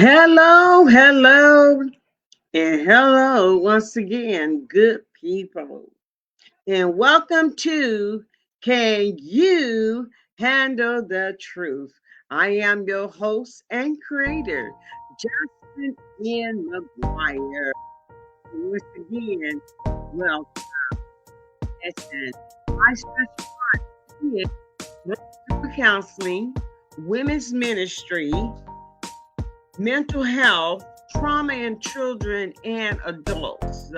Hello, and hello once again, good people. And welcome to Can You Handle the Truth? I am your host and creator, Justin N. McGuire. Once again, well, listen, I specialize in breakthrough counseling, women's ministry, mental health, trauma in children and adults.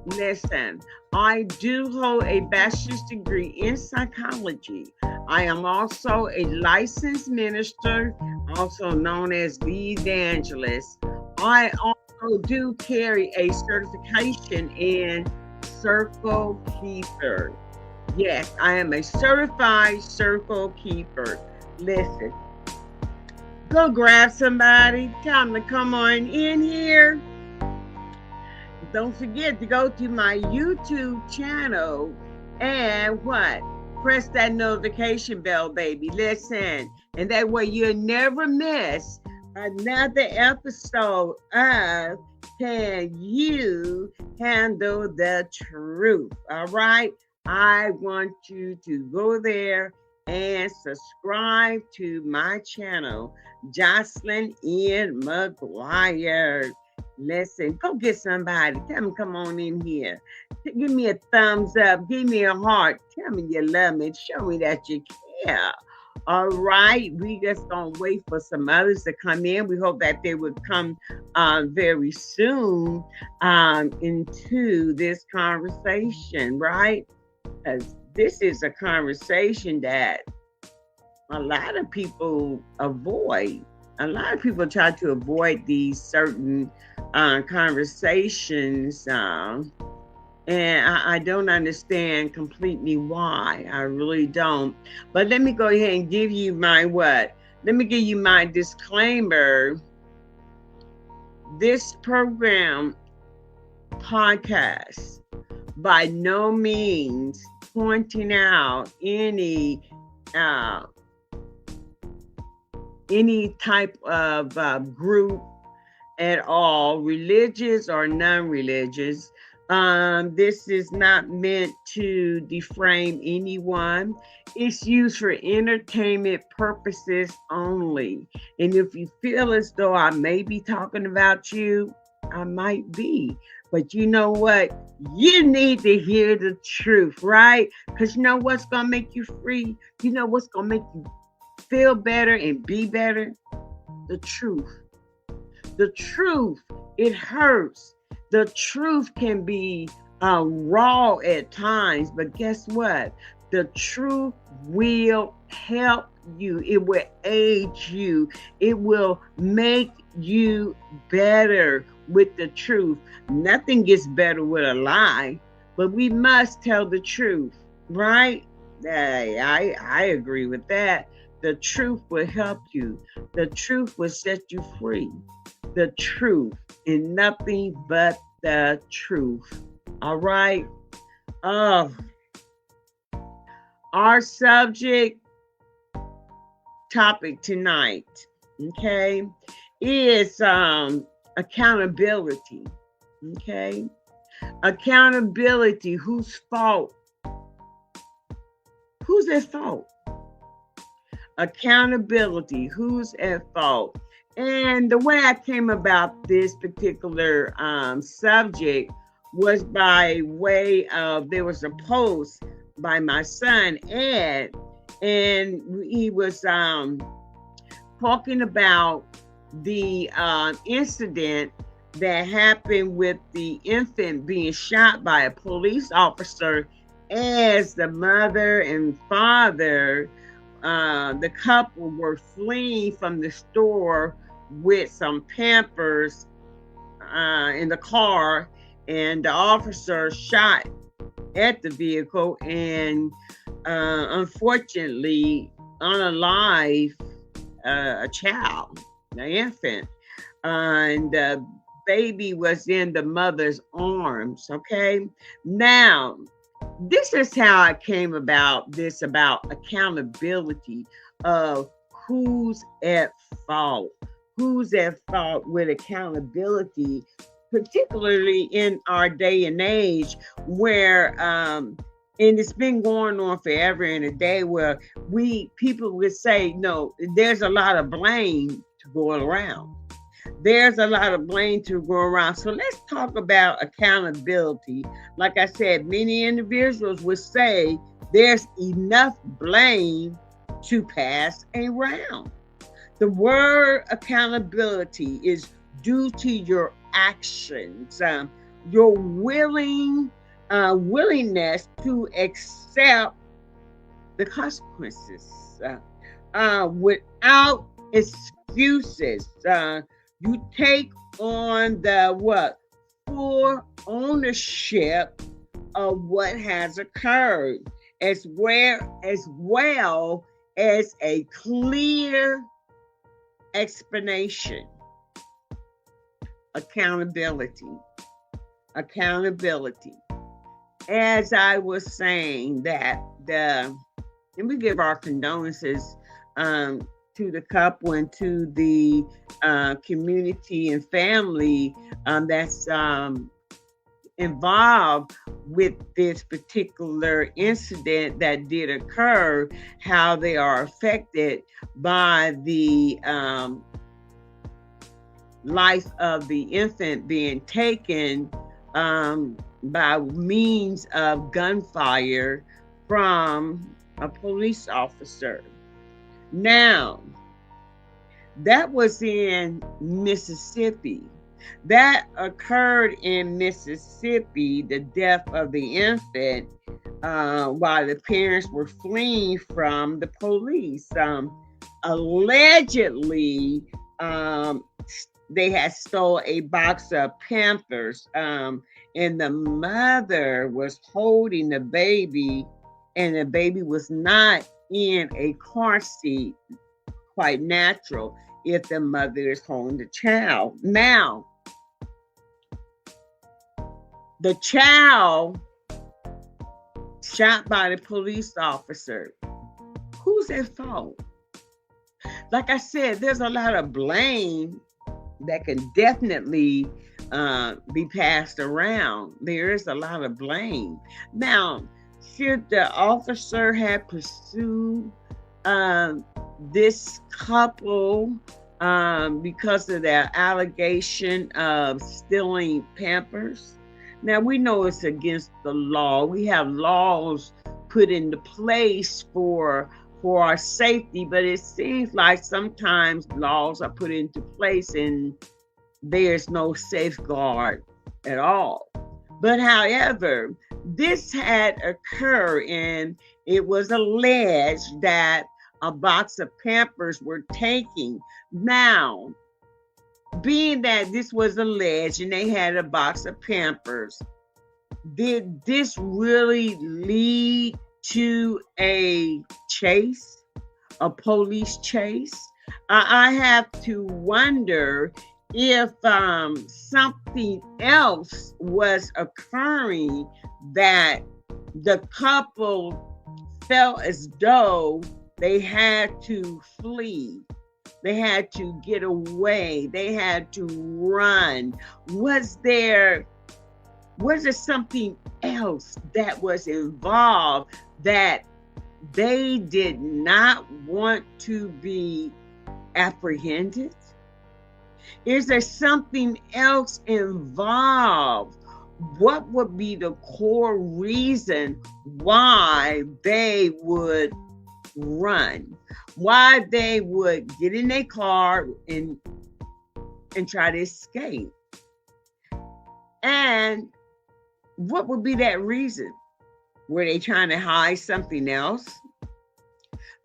Listen, I do hold a bachelor's degree in psychology. I am also a licensed minister, also known as the evangelist. I also do carry a certification in circle keeper. Yes, I am a certified circle keeper. Listen, go grab somebody, tell them to come on in here. Don't forget to go to my YouTube channel and what? Press that notification bell, baby. Listen, and that way you'll never miss another episode of Can You Handle the Truth? All right. I want you to go there and subscribe to my channel, Jocelyn N. McGuire. Listen, go get somebody. Tell them come on in here. Give me a thumbs up. Give me a heart. Tell me you love me. Show me that you care. All right. We just gonna wait for some others to come in. We hope that they would come very soon into this conversation, right? Because this is a conversation that a lot of people avoid. A lot of people try to avoid these certain conversations, and I don't understand completely why. I really don't. But let me go ahead and give you my what? Let me give you my disclaimer. This program podcast by no means pointing out any type of group at all, religious or non-religious. This is not meant to defame anyone. It's used for entertainment purposes only. And if you feel as though I may be talking about you, I might be. But you know what? You need to hear the truth, right? Because you know what's going to make you free? You know what's going to make you feel better and be better? The truth. The truth, it hurts. The truth can be raw at times, but guess what? The truth will help you. It will aid you. It will make you better with the truth. Nothing gets better with a lie, but we must tell the truth, right? I agree with that. The truth will help you. The truth will set you free. The truth and nothing but the truth. All right. Our subject topic tonight, okay, is accountability. Okay. Accountability. Whose fault? Who's at fault? Accountability. Who's at fault? And the way I came about this particular subject was by way of, there was a post by my son, Ed, and he was talking about the incident that happened with the infant being shot by a police officer as the mother and father, the couple, were fleeing from the store with some Pampers in the car, and the officer shot at the vehicle and unfortunately unalive a child, an infant, and the baby was in the mother's arms. Okay, now this is how I came about this, about accountability of who's at fault. who's at fault with accountability, particularly in our day and age where and it's been going on forever in a day where people would say, no, there's a lot of blame to go around. There's a lot of blame to go around. So let's talk about accountability. Like I said, many individuals would say there's enough blame to pass around. The word accountability is due to your actions, your willingness to accept the consequences without excuses. You take on the full ownership of what has occurred, as well as a clear explanation. Accountability. As I was saying, and we give our condolences to the couple and to the community and family that's involved with this particular incident that did occur, how they are affected by the life of the infant being taken by means of gunfire from a police officer. Now, that was in Mississippi. That occurred in Mississippi, the death of the infant, while the parents were fleeing from the police. Allegedly, they had stole a box of Pampers, and the mother was holding the baby, and the baby was not in a car seat. Quite natural if the mother is holding the child. Now, the child shot by the police officer. Who's at fault? Like I said, there's a lot of blame that can definitely be passed around. There is a lot of blame. Now, should the officer have pursued this couple because of their allegation of stealing Pampers? Now, we know it's against the law. We have laws put into place for our safety, but it seems like sometimes laws are put into place and there's no safeguard at all. But however, this had occurred, and it was alleged that a box of Pampers were taken. Now, being that this was alleged and they had a box of Pampers, did this really lead to a chase, a police chase? I have to wonder if something else was occurring, that the couple felt as though they had to flee. They had to get away. They had to run. Was there something else that was involved that they did not want to be apprehended? Is there something else involved? What would be the core reason why they would run? Why they would get in their car and try to escape? And what would be that reason? Were they trying to hide something else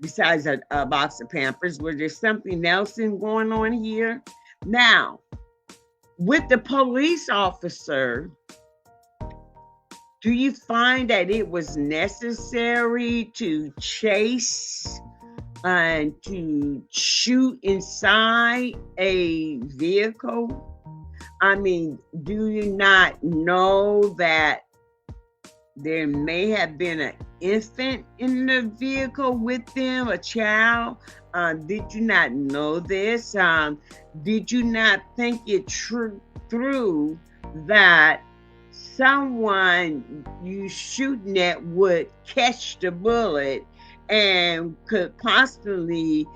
besides a box of Pampers? Was there something else going on here? Now, with the police officer, do you find that it was necessary to chase and to shoot inside a vehicle? I mean, do you not know that there may have been an infant in the vehicle with them, a child. Did you not know this? Did you not think it through that someone you shooting at would catch the bullet and could possibly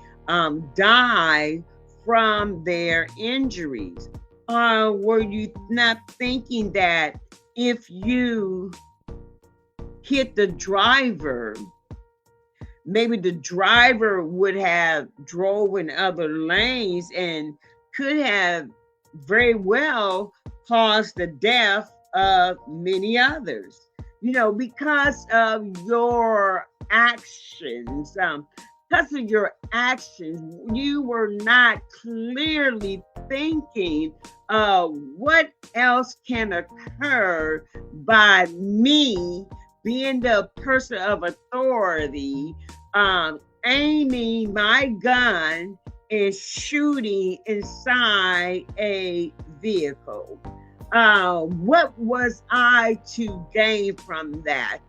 die from their injuries? Were you not thinking that if you hit the driver, maybe the driver would have drove in other lanes and could have very well caused the death of many others, because of your actions. Because of your actions, you were not clearly thinking what else can occur by me being the person of authority, aiming my gun and shooting inside a vehicle. What was I to gain from that?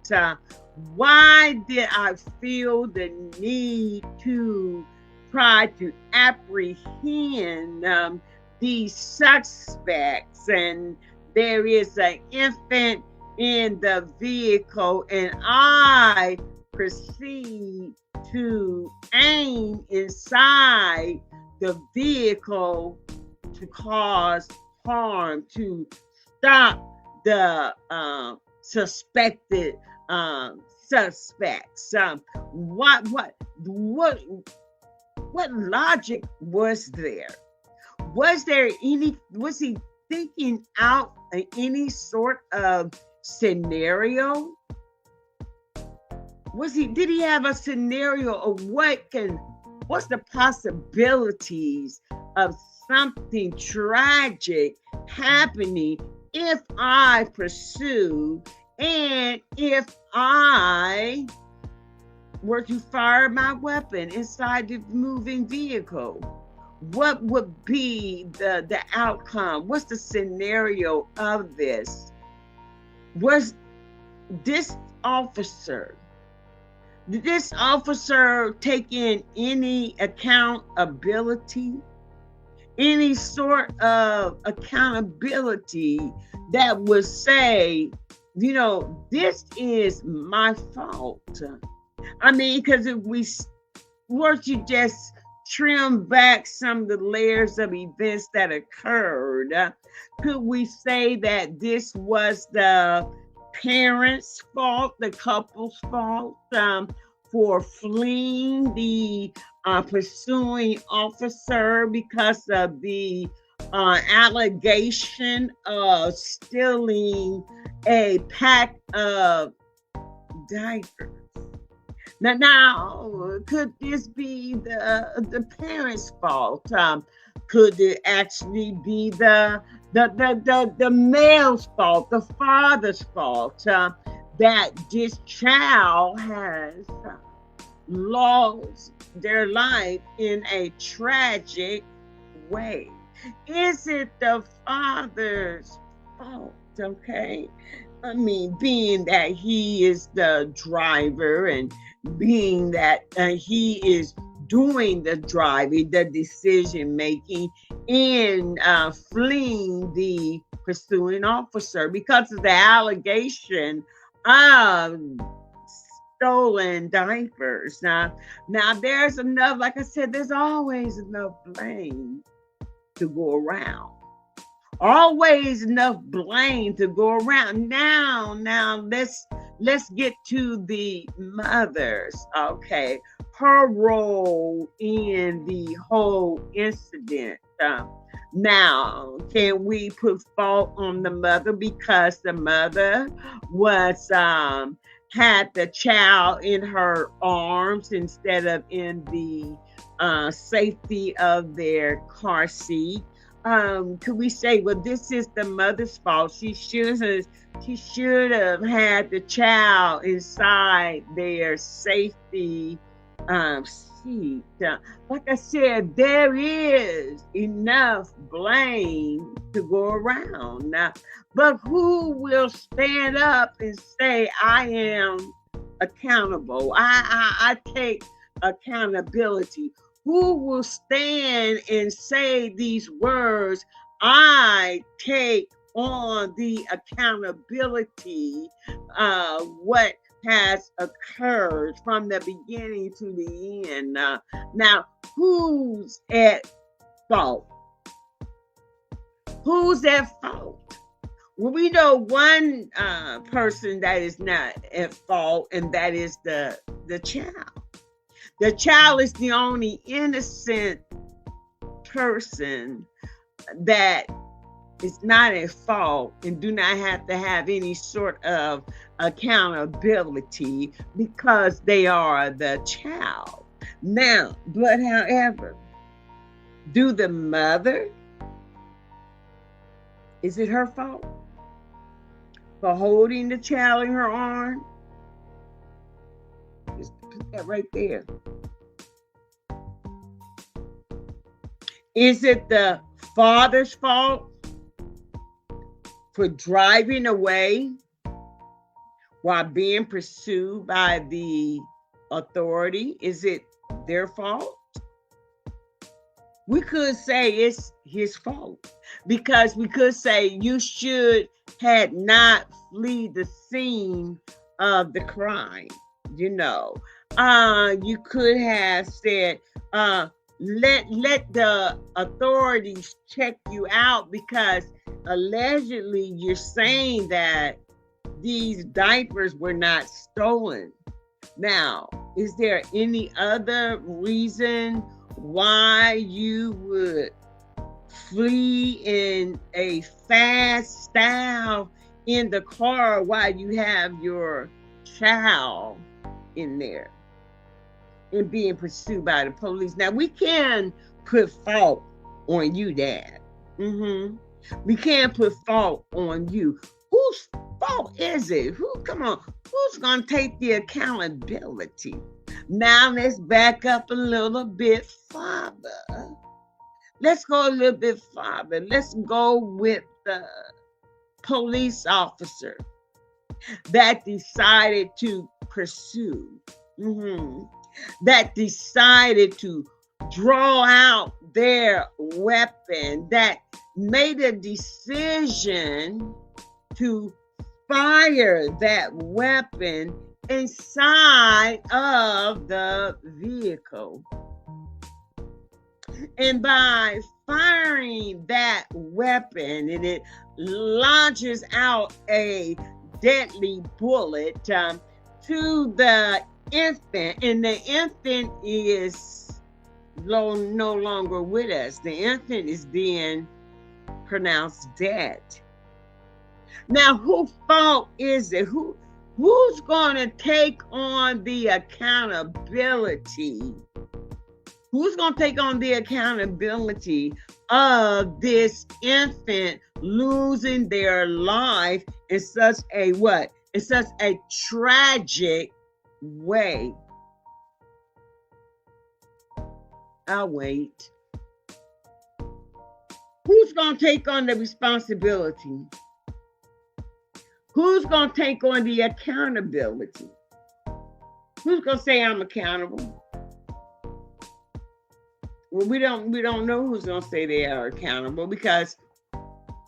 Why did I feel the need to try to apprehend these suspects? And there is an infant in the vehicle, and I proceed to aim inside the vehicle to cause harm, to stop the suspected suspects. What logic was there? Was he thinking out any sort of scenario? Did he have a scenario of what's the possibilities of something tragic happening if I pursue, and if I were to fire my weapon inside the moving vehicle? What would be the outcome? What's the scenario of this? Was this officer, did this officer take in any accountability? Any sort of accountability that would say, this is my fault? I mean, because if we were to just trim back some of the layers of events that occurred, could we say that this was the parents' fault, the couple's fault, for fleeing the pursuing officer because of the allegation of stealing a pack of diapers? Now, could this be the parents' fault? Could it actually be the male's fault, the father's fault, that this child has lost their life in a tragic way? Is it the father's fault? Okay. I mean, being that he is the driver and being that he is doing the driving, the decision making in fleeing the pursuing officer because of the allegation of stolen diapers. Now there's enough, like I said, there's always enough blame to go around. Always enough blame to go around. Now let's get to the mothers. Okay, her role in the whole incident. Now, can we put fault on the mother because the mother was had the child in her arms instead of in the safety of their car seat? Could we say, well, this is the mother's fault? She should have had the child inside their safety seat. Like I said, there is enough blame to go around. Now, but who will stand up and say, I am accountable? I take accountability. Who will stand and say these words? I take on the accountability, what has occurred from the beginning to the end. Now, who's at fault? Who's at fault? Well, we know one person that is not at fault, and that is the child. The child is the only innocent person that is not at fault and do not have to have any sort of accountability because they are the child. Now, but however, do the mother, is it her fault for holding the child in her arm? Just put that right there. Is it the father's fault for driving away while being pursued by the authority? Is it their fault? We could say it's his fault, because we could say you should had not flee the scene of the crime. You know, you could have said, let the authorities check you out, because allegedly you're saying that these diapers were not stolen. Now, is there any other reason why you would flee in a fast style in the car while you have your child in there and being pursued by the police? Now, we can put fault on you, Dad. We can't put fault on you. Whose fault is it? Come on, who's going to take the accountability? Now, let's back up a little bit farther. Let's go a little bit farther. Let's go with the police officer that decided to pursue, that decided to draw out their weapon, that made a decision to fire that weapon inside of the vehicle. And by firing that weapon, and it launches out a deadly bullet to the infant, and the infant is no longer with us. The infant is being pronounced dead. Now, whose fault is it? Who's going to take on the accountability? Who's going to take on the accountability of this infant losing their life in such a what? In such a tragic way? I'll wait. Who's going to take on the responsibility? Who's going to take on the accountability? Who's going to say I'm accountable? Well, we don't know who's going to say they are accountable, because,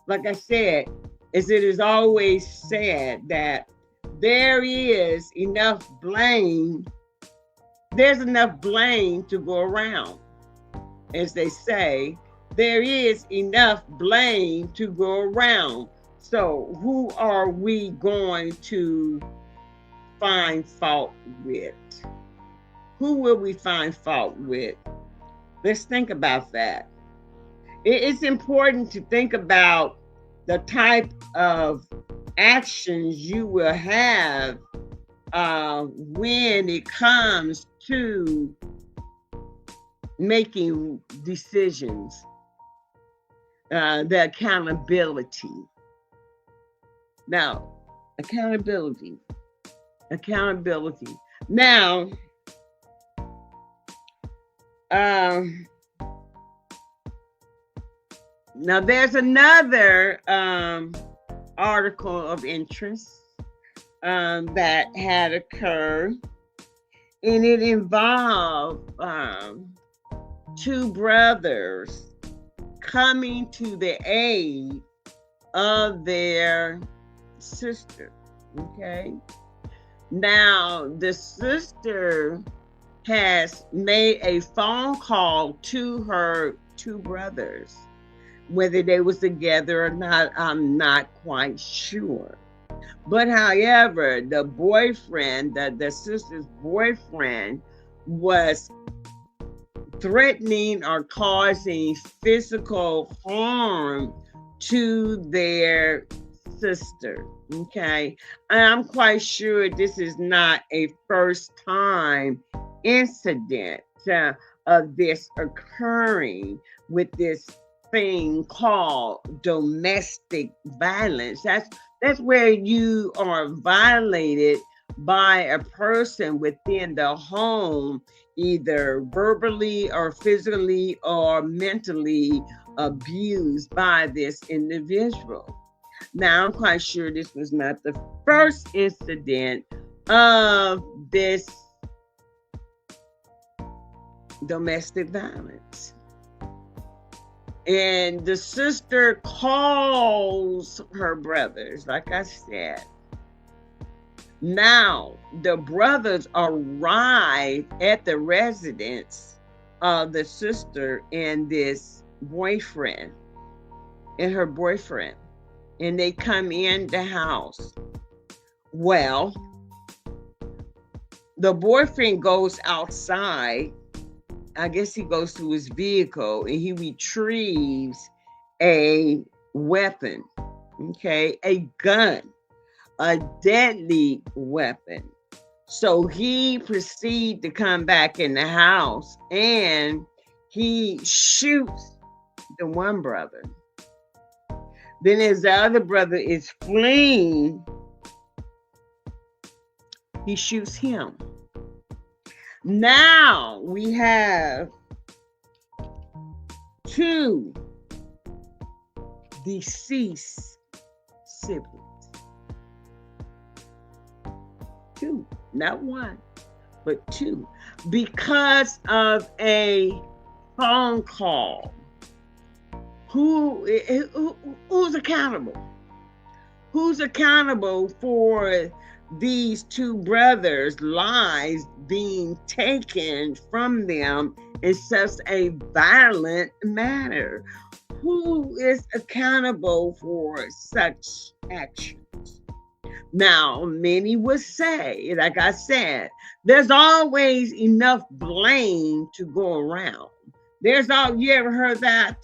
like I said, as it is always said, that there is enough blame. There's enough blame to go around. As they say, there is enough blame to go around. So who are we going to find fault with? Who will we find fault with? Let's think about that. It's important to think about the type of actions you will have when it comes to making decisions, the accountability. Now, accountability. Now, Um, Now there's another article of interest that had occurred, and it involved two brothers coming to the aid of their sister. Okay. Now, the sister has made a phone call to her two brothers. Whether they was together or not, I'm not quite sure. But however, the boyfriend, the sister's boyfriend, was threatening or causing physical harm to their sister. Okay. And I'm quite sure this is not a first time incident of this occurring with this thing called domestic violence. That's where you are violated by a person within the home, either verbally or physically or mentally abused by this individual. Now, I'm quite sure this was not the first incident of this domestic violence. And the sister calls her brothers, like I said. Now, the brothers arrive at the residence of the sister and this boyfriend and her boyfriend, and they come in the house. Well, the boyfriend goes outside. I guess he goes to his vehicle and he retrieves a weapon, okay, a gun, a deadly weapon. So he proceeds to come back in the house and he shoots the one brother. Then as the other brother is fleeing, he shoots him. Now we have two deceased siblings. Two, not one, but two, because of a phone call. Who's accountable? Who's accountable for these two brothers' lives being taken from them in such a violent manner? Who is accountable for such actions? Now, many would say, like I said, there's always enough blame to go around. You ever heard that?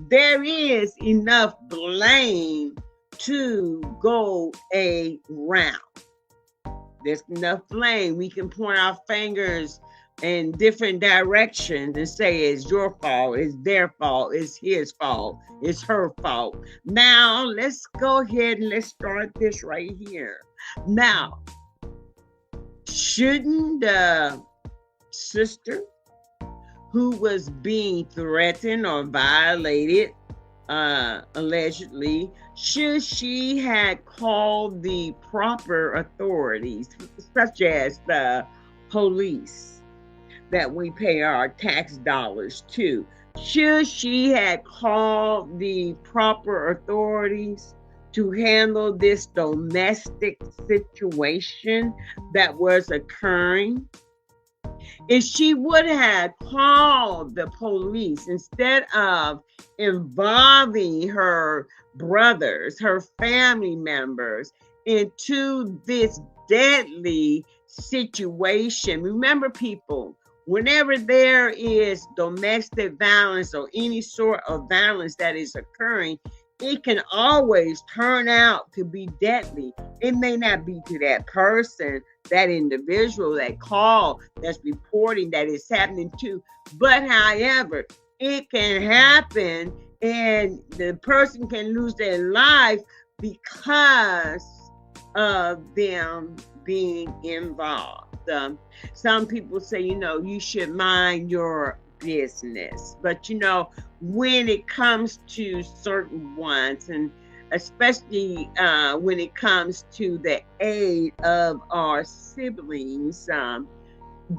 There is enough blame to go around. There's enough blame. We can point our fingers in different directions and say it's your fault, it's their fault, it's his fault, it's her fault. Now, let's go ahead and let's start this right here. Now, shouldn't the sister who was being threatened or violated, allegedly, should she had called the proper authorities, such as the police that we pay our tax dollars to? Should she had called the proper authorities to handle this domestic situation that was occurring? If she would have called the police instead of involving her brothers, her family members into this deadly situation. Remember, people, whenever there is domestic violence or any sort of violence that is occurring, it can always turn out to be deadly. It may not be to that person, that individual, that call that's reporting that it's happening to, but however, it can happen and the person can lose their life because of them being involved. Some people say, you should mind your business. But when it comes to certain ones, and especially when it comes to the aid of our siblings,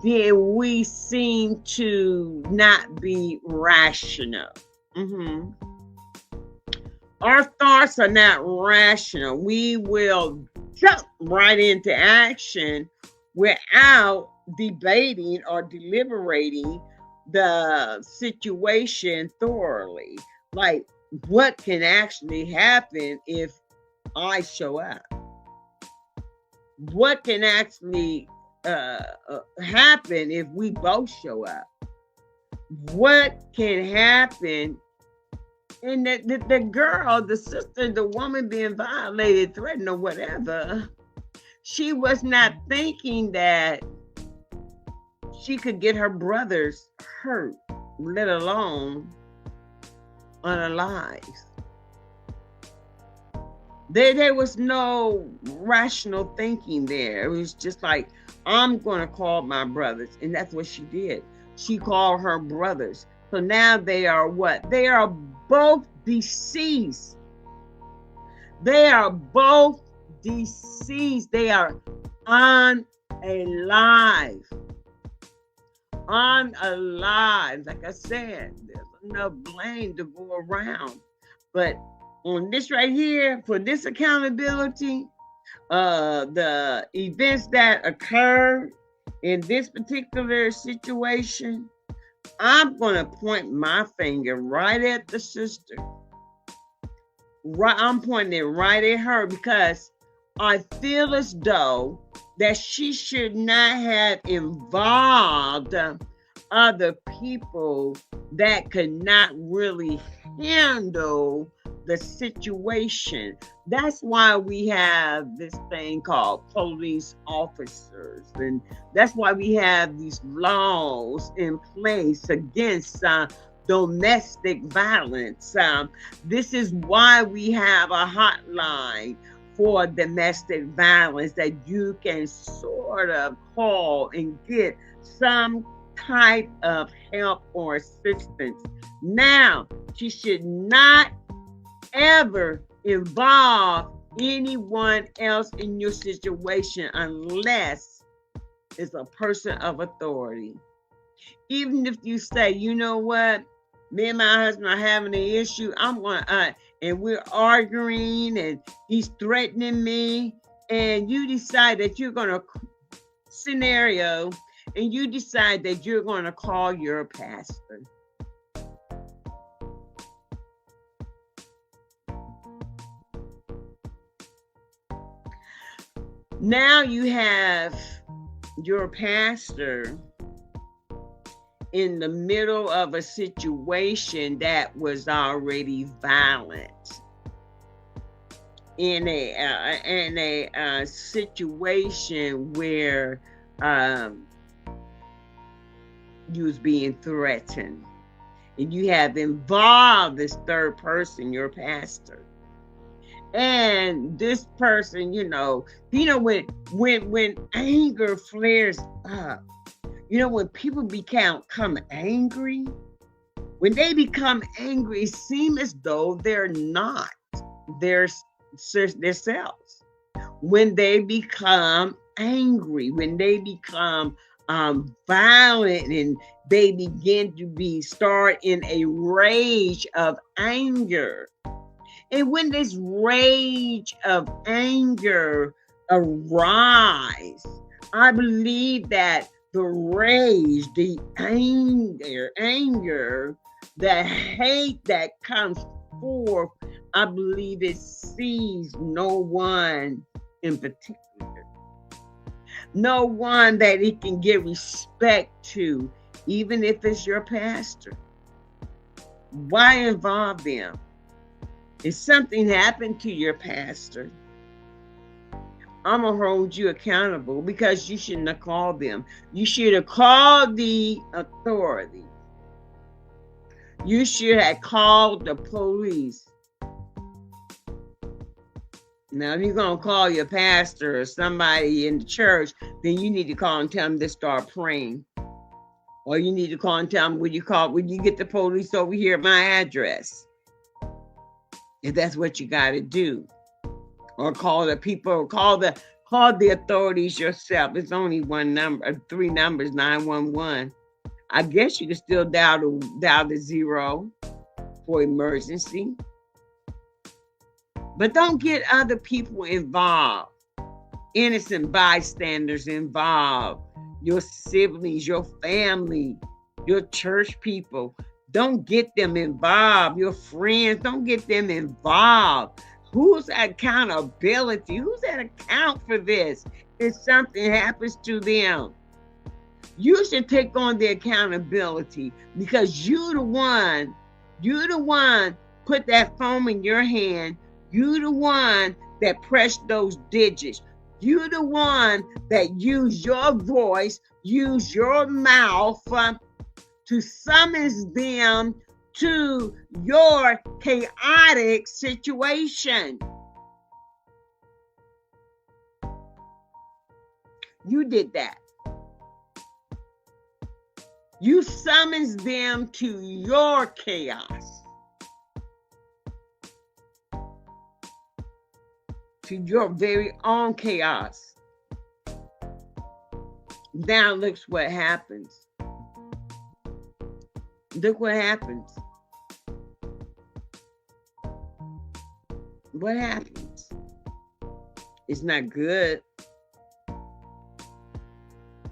then we seem to not be rational. Mhm. Our thoughts are not rational. We will jump right into action without debating or deliberating the situation thoroughly. Like, what can actually happen if I show up? What can actually happen if we both show up? What can happen? And the girl, the sister, the woman being violated, threatened, or whatever, she was not thinking that she could get her brothers hurt, let alone unalive. There was no rational thinking there. It was just like, I'm going to call my brothers. And that's what she did. She called her brothers. So now they are what? They are both deceased. They are both deceased. They are unalive. Unalive. Like I said, there's enough blame to go around. But on this right here, for this accountability, the events that occurred in this particular situation, I'm going to point my finger right at the sister. I'm pointing it right at her because I feel as though that she should not have involved other people that could not really handle the situation. That's why we have this thing called police officers, and that's why we have these laws in place against domestic violence. This is why we have a hotline for domestic violence that you can sort of call and get some type of help or assistance. Now, she should not ever involve anyone else in your situation unless it's a person of authority. Even if you say, you know what, me and my husband are having an issue, I'm going and we're arguing and he's threatening me, and you decide that you're going to scenario and you decide that you're going to call your pastor. Now you have your pastor in the middle of a situation that was already violent, in a situation where you was being threatened, and you have involved this third person, your pastor. And this person, when anger flares up, when people become angry, when they become angry, it seems as though they're not themselves. When they become angry, when they become violent, and they begin to start in a rage of anger. And when this rage of anger arise, I believe that the rage, the anger, the hate that comes forth, I believe it sees no one in particular. No one that it can give respect to, even if it's your pastor. Why involve them? If something happened to your pastor, I'm going to hold you accountable, because you shouldn't have called them. You should have called the authority. You should have called the police. Now, if you're going to call your pastor or somebody in the church, then you need to call and tell them to start praying. Or you need to call and tell them when you get the police over here at my address. If that's what you got to do. Or call the people, or call the authorities yourself. It's only one number, 3 numbers, 911. I guess you can still dial the 0 for emergency. But don't get other people involved. Innocent bystanders involved. Your siblings, your family, your church people. Don't get them involved. Your friends, don't get them involved. Who's accountability? Who's at account for this if something happens to them? You should take on the accountability, because you the one put that phone in your hand. You the one that pressed those digits. You the one that used your voice, used your mouth to summons them to your chaotic situation. You did that. You summons them to your chaos, to your very own chaos. Now look what happens. Look what happens. What happens? It's not good.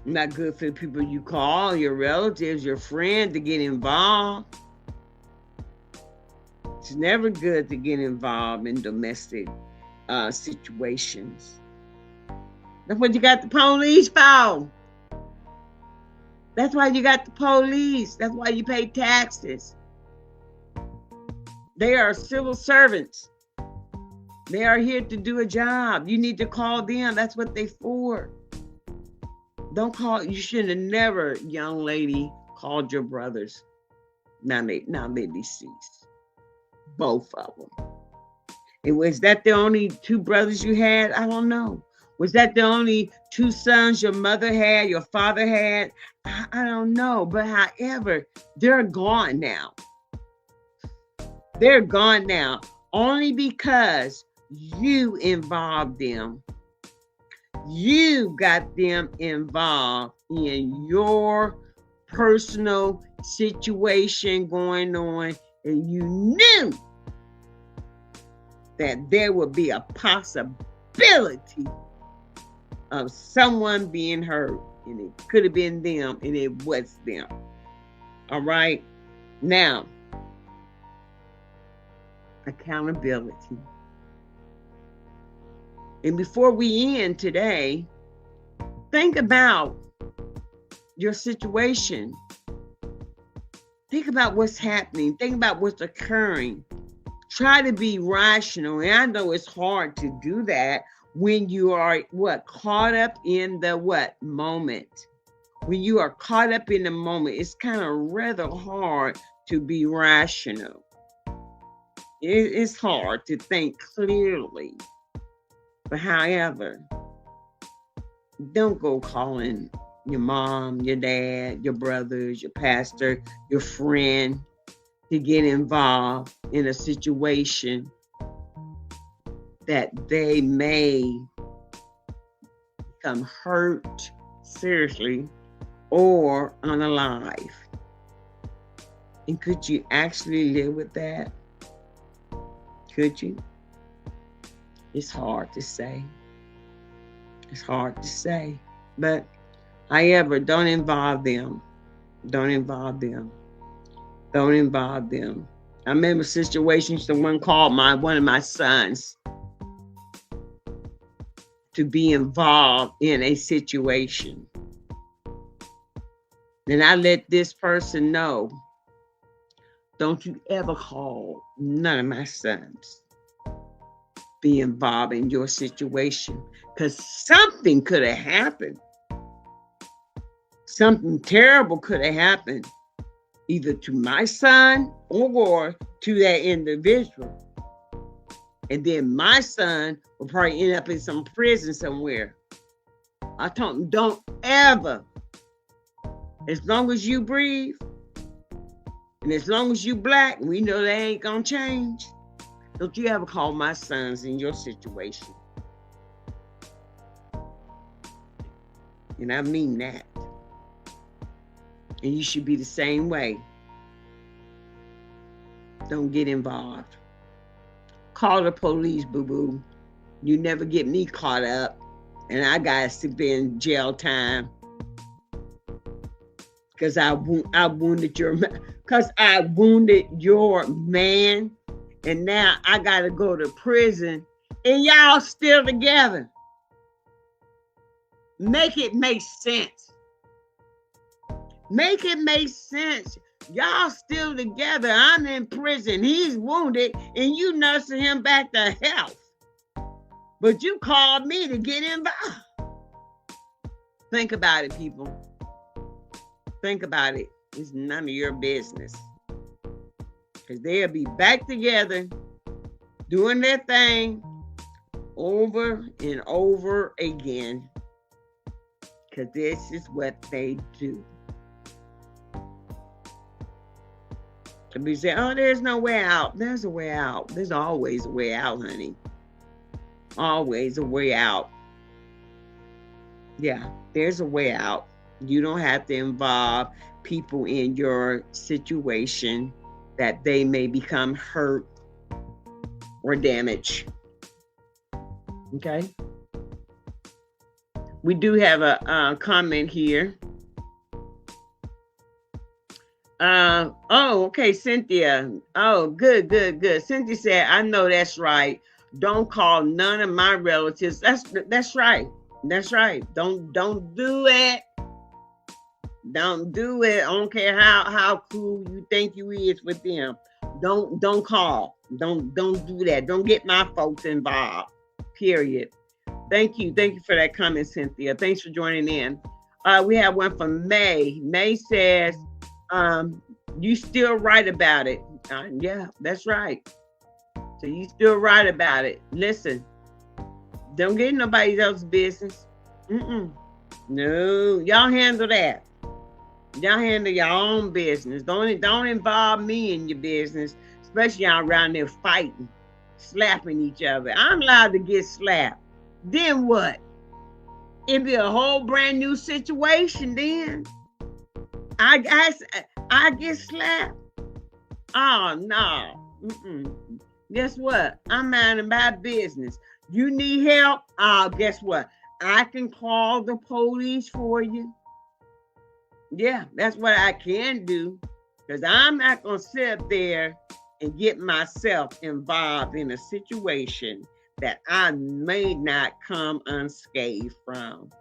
Not good for the people you call, your relatives, your friend, to get involved. It's never good to get involved in domestic situations. That's what you got the police for. That's why you got the police. That's why you pay taxes. They are civil servants. They are here to do a job. You need to call them. That's what they're for. Don't call. You should have never, young lady, called your brothers. Now they deceased. Both of them. And was that the only 2 brothers you had? I don't know. Was that the only 2 sons your mother had, your father had? I don't know. But however, they're gone now. They're gone now. Only because you involved them. You got them involved in your personal situation going on, and you knew that there would be a possibility of someone being hurt, and it could have been them, and it was them. All right? Now, accountability. And before we end today, think about your situation. Think about what's happening. Think about what's occurring. Try to be rational. And I know it's hard to do that when you are caught up in the moment. When you are caught up in the moment, it's kind of rather hard to be rational. It's hard to think clearly. But however, don't go calling your mom, your dad, your brothers, your pastor, your friend to get involved in a situation that they may become hurt seriously or unalive. And could you actually live with that? Could you? It's hard to say. It's hard to say. But however, don't involve them. Don't involve them. Don't involve them. I remember situations, someone called one of my sons to be involved in a situation. And I let this person know, don't you ever call none of my sons be involved in your situation, because something could have happened. Something terrible could have happened either to my son or to that individual. And then my son will probably end up in some prison somewhere. I told him, don't ever As long as you breathe, and as long as you black, we know that ain't gonna change. Don't you ever call my sons in your situation. And I mean that. And you should be the same way. Don't get involved. Call the police, boo-boo. You never get me caught up. And I got to be in jail time. Because I wounded your man. And now I got to go to prison. And y'all still together. Make it make sense. Make it make sense. Y'all still together. I'm in prison. He's wounded. And you nursing him back to health. But you called me to get involved. Think about it, people. Think about it. It's none of your business. Because they'll be back together doing their thing over and over again. Because this is what they do. And we say, oh, there's no way out. There's a way out. There's always a way out, honey. Always a way out. Yeah, there's a way out. You don't have to involve people in your situation that they may become hurt or damaged. Okay? We do have a comment here. Okay, Cynthia. Oh, good. Cynthia said, I know that's right. Don't call none of my relatives. That's right. That's right. Don't do it. Don't do it. I don't care how cool you think you is with them. Don't call. Don't do that. Don't get my folks involved. Period. Thank you for that comment, Cynthia. Thanks for joining in. We have one from May. May says, you still right about it. Yeah, that's right. So you still right about it. Listen, don't get in nobody else's business. No, y'all handle that. Y'all handle your own business. Don't involve me in your business, especially y'all around there fighting, slapping each other. I'm allowed to get slapped. Then what? It'd be a whole brand new situation then. I get slapped. Oh, no. Guess what? I'm minding my business. You need help? Guess what? I can call the police for you. Yeah, that's what I can do. Because I'm not going to sit there and get myself involved in a situation that I may not come unscathed from.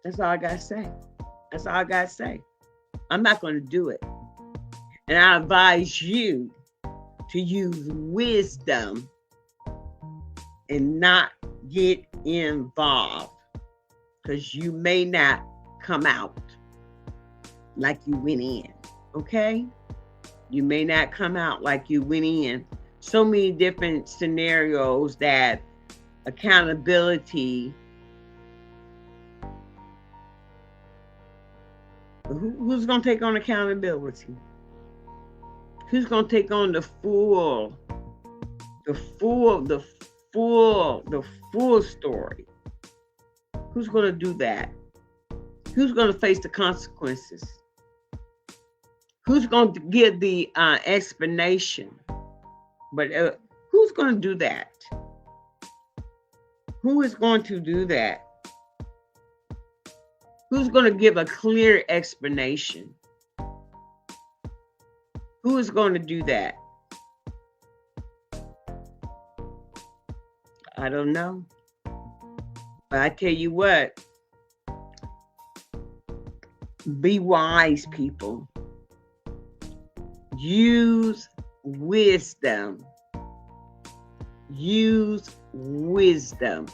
That's all I got to say. That's all I got to say. I'm not going to do it. And I advise you to use wisdom and not get involved, because you may not come out like you went in. Okay? You may not come out like you went in. So many different scenarios that accountability. Who's going to take on accountability? Who's going to take on the full story? Who's going to do that? Who's going to face the consequences? Who's going to give the explanation? But who's going to do that? Who is going to do that? Who's going to give a clear explanation? Who is going to do that? I don't know. But I tell you what, be wise, people. Use wisdom. Use wisdom.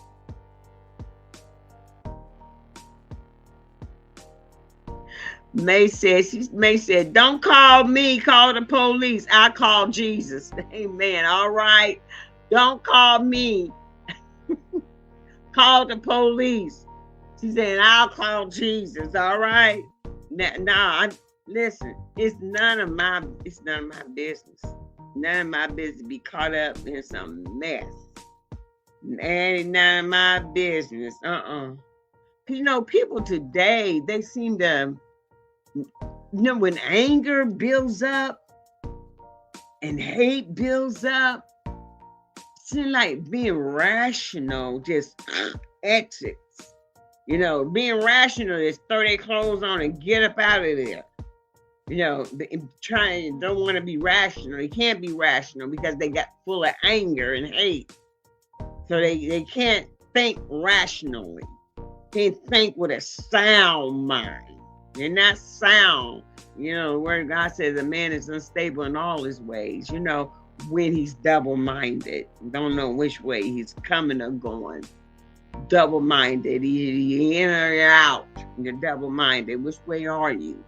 May said, don't call me, call the police. I call Jesus. Amen. All right. Don't call me. Call the police. She said, I'll call Jesus, all right? Now, listen, it's none of my business. None of my business be caught up in some mess. Ain't none of my business. You know, people today, they seem to, when anger builds up and hate builds up, seem like being rational just exits. You know, being rational is throw their clothes on and get up out of there. You know, don't want to be rational. They can't be rational because they got full of anger and hate. So they can't think rationally. Can't think with a sound mind. They're not sound. You know, where God says a man is unstable in all his ways. You know, when he's double-minded. Don't know which way he's coming or going. Double-minded. You in or you're out. You're double-minded. Which way are you?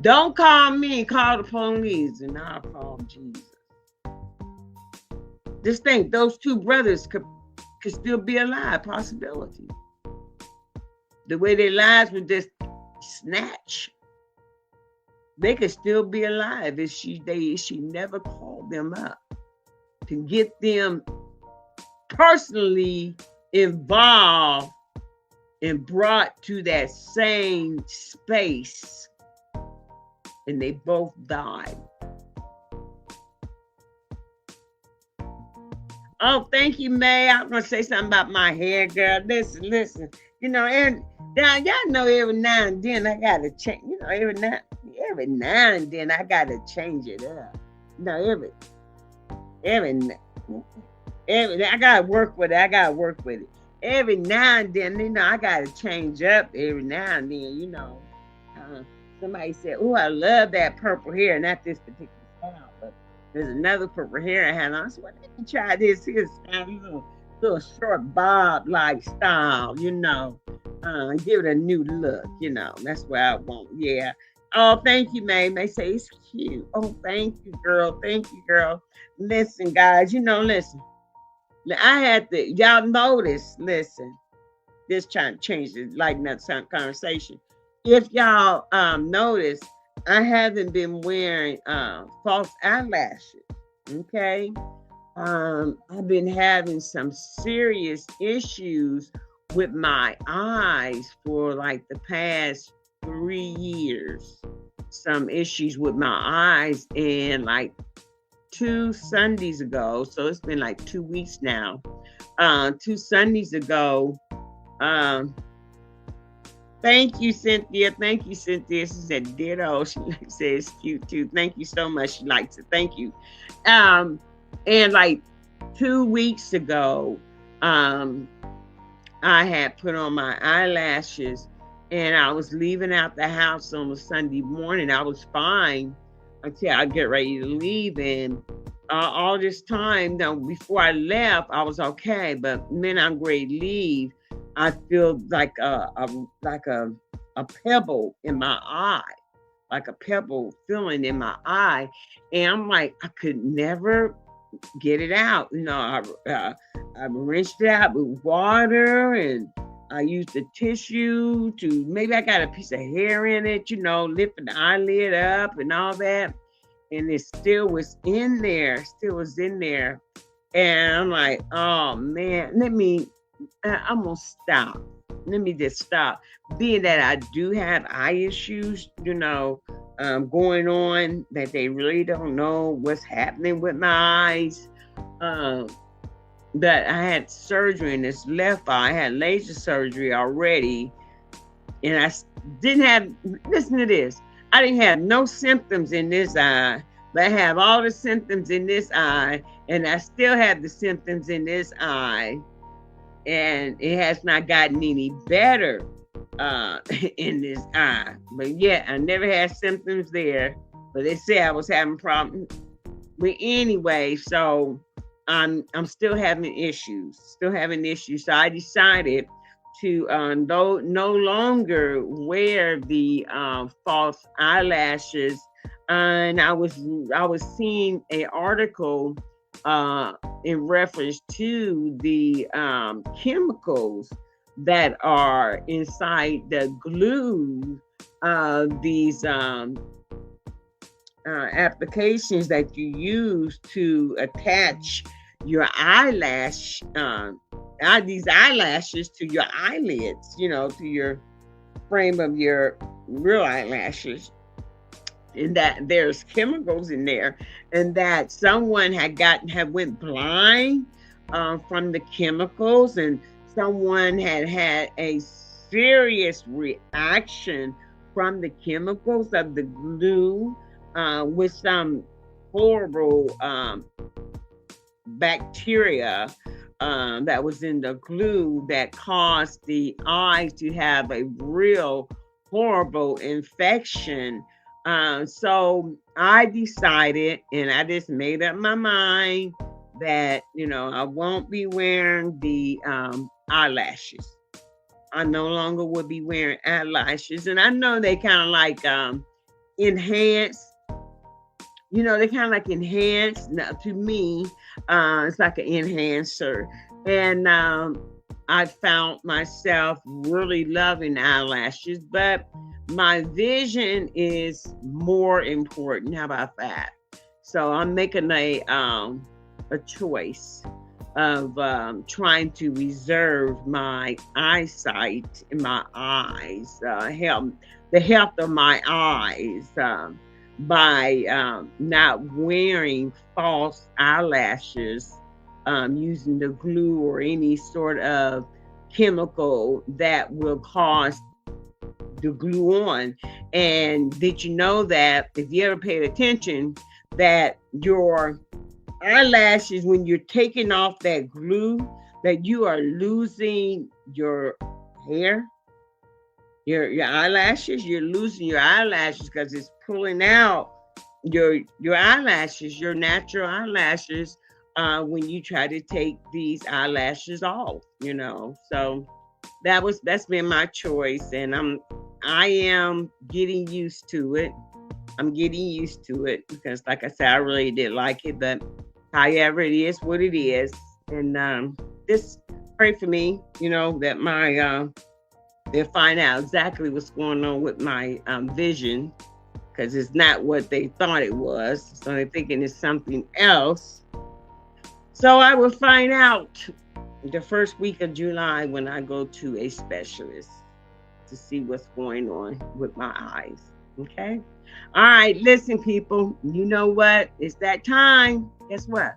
Don't call me, call the police, and I'll call Jesus. Just think, those two brothers could still be alive, possibility. The way their lives were just snatched, they could still be alive if she never called them up to get them personally involved and brought to that same space, and they both died. Oh, thank you, May. I was gonna say something about my hair, girl. Listen. You know, and now y'all know every now and then I gotta change. You know, every now and then I gotta change it up. You know, I gotta work with it. Every now and then, you know, I gotta change up every now and then. You know, somebody said, "Oh, I love that purple hair," not this particular style, but there's another purple hair I had on. So let me try this here style, little short bob like style, you know. Give it a new look, you know. That's what I want. Yeah. Oh, thank you, May. May say it's cute. Oh, thank you, girl. Thank you, girl. Listen, guys, you know, listen. I had to, y'all notice, listen, this trying to change the lighten that conversation. If y'all notice, I haven't been wearing false eyelashes. Okay. I've been having some serious issues with my eyes for like the past 3 years. Some issues with my eyes, and like 2 Sundays ago, so it's been like 2 weeks now. 2 Sundays ago, thank you, Cynthia. Thank you, Cynthia. She said ditto. She says cute too. Thank you so much. She likes it. Thank you. And like 2 weeks ago, I had put on my eyelashes, and I was leaving out the house on a Sunday morning. I was fine until I get ready to leave, and all this time, now before I left, I was okay. But then I'm ready to leave, I feel like a pebble in my eye, like a pebble feeling in my eye, and I'm like, I could never get it out. You know, I rinsed it out with water, and I used the tissue to, maybe I got a piece of hair in it, you know, lifting the eyelid up and all that. And it still was in there, And I'm like, oh man, I'm gonna stop. Let me just stop. Being that I do have eye issues, you know, going on, that they really don't know what's happening with my eyes. That I had surgery in this left eye. I had laser surgery already. And I didn't have, listen to this, I didn't have no symptoms in this eye, but I have all the symptoms in this eye, and I still have the symptoms in this eye, and it has not gotten any better in this eye. But yeah, I never had symptoms there, but they said I was having problems. But anyway, so I'm still having issues. So I decided to no longer wear the false eyelashes. And I was seeing an article in reference to the chemicals that are inside the glue, these applications that you use to attach your these eyelashes to your eyelids, to your frame of your real eyelashes, and that there's chemicals in there, and that someone had went blind from the chemicals, and someone had a serious reaction from the chemicals of the glue, with some horrible bacteria that was in the glue that caused the eyes to have a real horrible infection. So I decided, and I just made up my mind that, I won't be wearing the eyelashes. I no longer will be wearing eyelashes. And I know they kind of like enhance, they kind of like enhance. Now, to me, it's like an enhancer. And I found myself really loving eyelashes, but my vision is more important. How about that? So I'm making a choice of trying to reserve my eyesight in my eyes, the health of my eyes, by not wearing false eyelashes, using the glue or any sort of chemical that will cause the glue on. And did you know that, if you ever paid attention, that your eyelashes, when you're taking off that glue, that you are losing your hair, your eyelashes, you're losing your eyelashes because it's pulling out your eyelashes, your natural eyelashes, when you try to take these eyelashes off, So that's been my choice, and I am getting used to it. I'm getting used to it because, like I said, I really did like it, but however, it is what it is. And just pray for me, that my they'll find out exactly what's going on with my vision, because it's not what they thought it was. So they're thinking it's something else. So I will find out the first week of July when I go to a specialist to see what's going on with my eyes. Okay? All right, listen, people. You know what? It's that time. Guess what?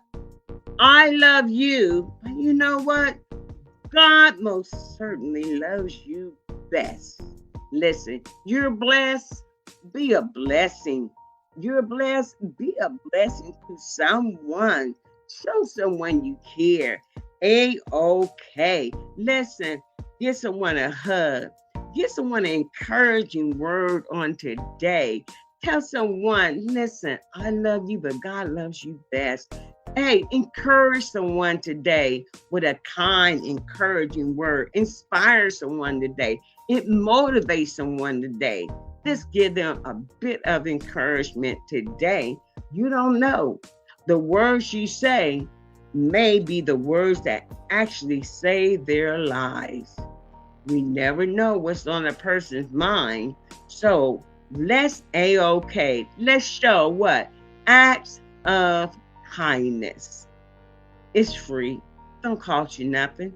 I love you. But you know what? God most certainly loves you best. Listen, you're blessed. Be a blessing. You're blessed. Be a blessing to someone. Show someone you care. A-OK. Listen, give someone a hug. Give someone an encouraging word on today. Tell someone, listen, I love you, but God loves you best. Hey, encourage someone today with a kind, encouraging word. Inspire someone today. It motivates someone today. Just give them a bit of encouragement today. You don't know. The words you say may be the words that actually save their lives. We never know what's on a person's mind. So let's A-OK. Let's show what? Acts of kindness. It's free. Don't cost you nothing.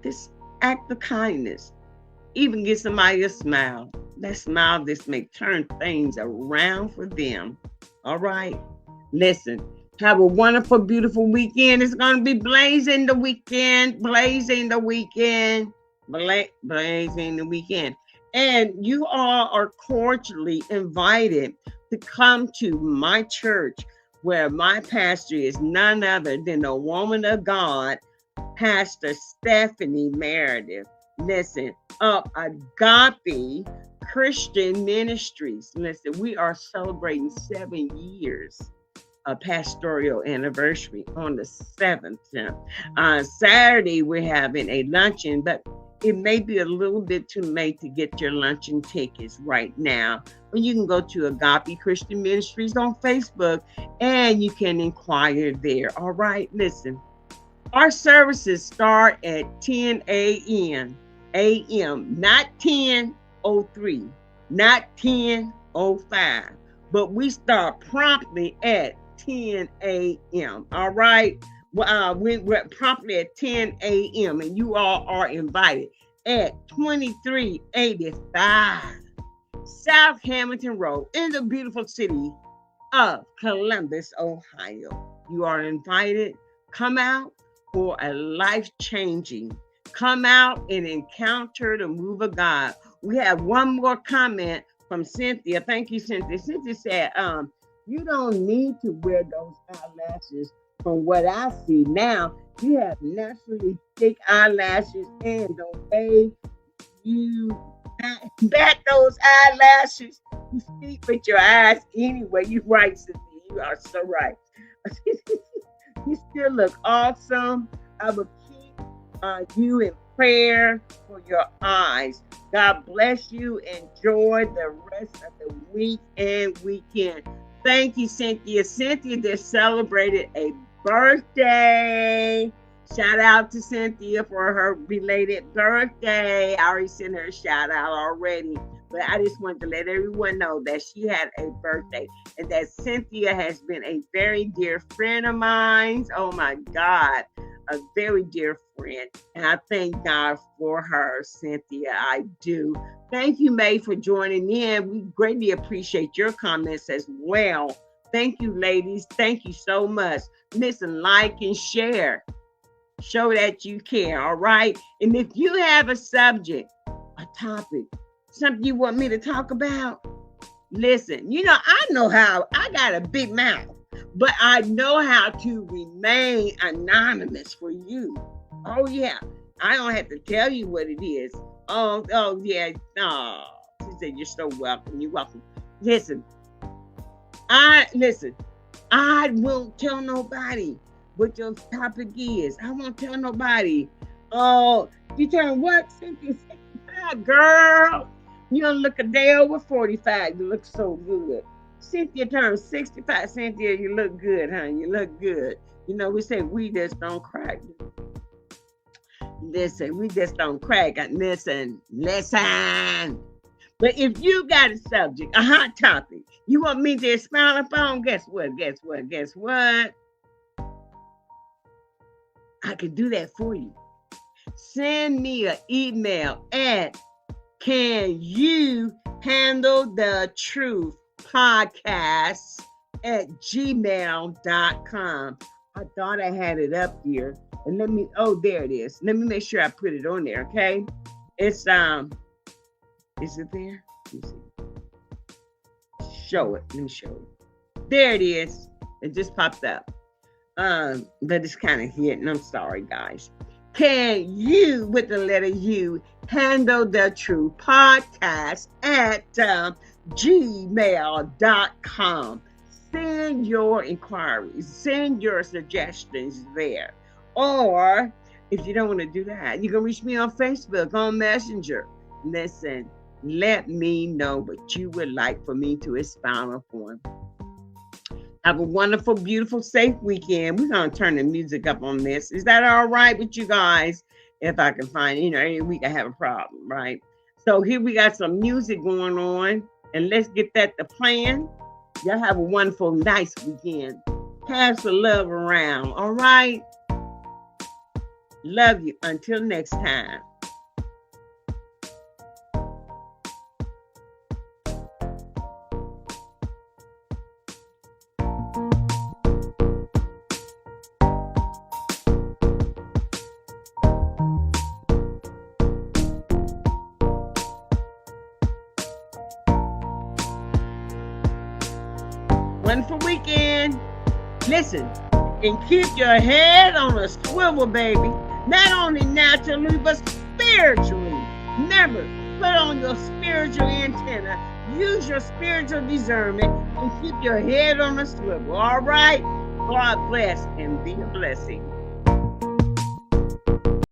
This act of kindness. Even give somebody a smile. That smile just may turn things around for them. All right? Listen, have a wonderful, beautiful weekend. It's going to be blazing the weekend. Blazing the weekend. Blazing the weekend. And you all are cordially invited to come to my church, where my pastor is none other than the woman of God, Pastor Stephanie Meredith. Listen, of Agape Christian Ministries. Listen, we are celebrating 7 years of pastoral anniversary on the 7th. Saturday, we're having a luncheon, but it may be a little bit too late to get your luncheon tickets right now, but you can go to Agape Christian Ministries on Facebook and you can inquire there. All right, listen. Our services start at 10 a.m. Not 10:03, not 10:05, but we start promptly at 10 a.m. All right. We're promptly at 10 a.m. and you all are invited at 2385 South Hamilton Road in the beautiful city of Columbus, Ohio. You are invited. Come out for a life-changing. Come out and encounter the move of God. We have one more comment from Cynthia. Thank you, Cynthia. Cynthia said, you don't need to wear those eyelashes. From what I see now, you have naturally thick eyelashes, and the way you back those eyelashes, you speak with your eyes anyway. You right, Cynthia. You are so right. You still look awesome. I will keep you in prayer for your eyes. God bless you. Enjoy the rest of the week and weekend. Thank you, Cynthia. Cynthia just celebrated a birthday. Shout out to Cynthia for her belated birthday. I already sent her a shout out already, but I just wanted to let everyone know that she had a birthday and that Cynthia has been a very dear friend of mine. Oh my God, a very dear friend. And I thank God for her, Cynthia. I do. Thank you, May, for joining in. We greatly appreciate your comments as well. Thank you, ladies. Thank you so much. Listen, like and share. Show that you care, all right? And if you have a subject, a topic, something you want me to talk about, listen, I know how, I got a big mouth, but I know how to remain anonymous for you. Oh, yeah. I don't have to tell you what it is. Oh, yeah. No. She said, you're so welcome. You're welcome. Listen, I won't tell nobody what your topic is. I won't tell nobody. Oh, you turn what? 65, girl. You don't look a day over 45. You look so good. Cynthia turned 65. Cynthia, you look good, honey. You look good. We say we just don't crack. Listen, we just don't crack. Listen. But if you got a subject, a hot topic, you want me to expound upon, guess what? I can do that for you. Send me an email at canyoupodcast@gmail.com. I thought I had it up here. And there it is. Let me make sure I put it on there, okay? It's, is it there? Let me see. Show it. Let me show it. There it is. It just popped up. But it's kind of hidden. I'm sorry, guys. Can you, with the letter U, handle the truth podcast at gmail.com? Send your inquiries. Send your suggestions there. Or if you don't want to do that, you can reach me on Facebook, on Messenger. Listen, let me know what you would like for me to expound upon. Have a wonderful, beautiful, safe weekend. We're going to turn the music up on this. Is that all right with you guys? If I can find, every week I have a problem, right? So here we got some music going on, and let's get that to playing. Y'all have a wonderful, nice weekend. Pass the love around, all right? Love you. Until next time. Wonderful weekend. Listen, and keep your head on a swivel, baby. Not only naturally, but spiritually. Remember, put on your spiritual antenna. Use your spiritual discernment and keep your head on a swivel. All right? God bless and be a blessing.